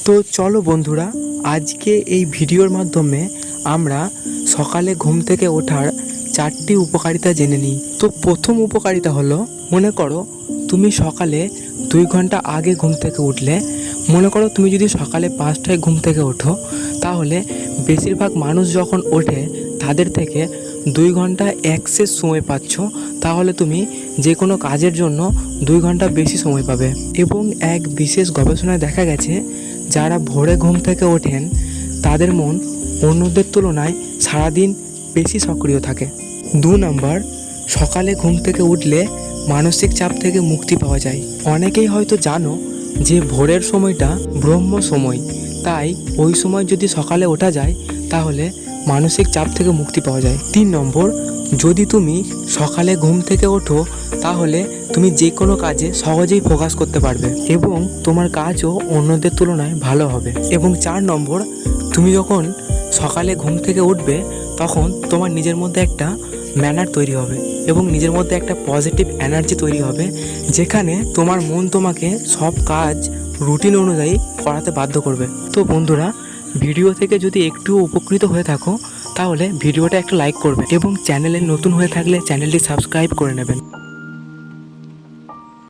তো চলো বন্ধুরা, আজকে এই ভিডিওর মাধ্যমে আমরা সকালে ঘুম থেকে ওঠার 4টি উপকারিতা জেনে নিই। তো প্রথম উপকারিতা হলো, মনে করো তুমি সকালে 2 ঘন্টা আগে ঘুম থেকে উঠলে। মনে করো তুমি যদি সকালে 5টায় ঘুম থেকে ওঠো, তাহলে বেশিরভাগ মানুষ যখন ওঠে তাদের থেকে 2 ঘন্টা এক্সেস সময় পাচ্ছ। তাহলে তুমি যে কোনো কাজের জন্য 2 ঘন্টা বেশি সময় পাবে। এবং এক বিশেষ গবেষণায় দেখা গেছে, যারা ভোরে ঘুম থেকে ওঠেন তাদের মন অন্যদের তুলনায় সারাদিন বেশি সক্রিয় থাকে। 2 নম্বর, সকালে ঘুম থেকে উঠলে মানসিক চাপ থেকে মুক্তি পাওয়া যায়। অনেকেই হয়তো জানো যে ভোরের সময়টা ব্রহ্ম সময়, তাই ওই সময় যদি সকালে ওঠা যায় তাহলে মানসিক চাপ থেকে মুক্তি পাওয়া যায়। 3 নম্বর, যদি তুমি সকালে ঘুম থেকে ওঠো তাহলে তুমি যে কোনো কাজে সহজেই ফোকাস করতে পারবে এবং তোমার কাজও অন্যদের তুলনায় ভালো হবে। এবং 4 নম্বর, তুমি যখন সকালে ঘুম থেকে উঠবে তখন তোমার নিজের মধ্যে একটা ম্যানার তৈরি হবে এবং নিজের মধ্যে একটা পজিটিভ এনার্জি তৈরি হবে, যেখানে তোমার মন তোমাকে সব কাজ রুটিন অনুযায়ী করাতে বাধ্য করবে। তো বন্ধুরা, ভিডিও থেকে যদি একটু উপকৃত হয়ে থাকো তাহলে ভিডিওটা একটা লাইক করবে এবং চ্যানেলে নতুন হয়ে থাকলে চ্যানেলটি সাবস্ক্রাইব করে নেবেন।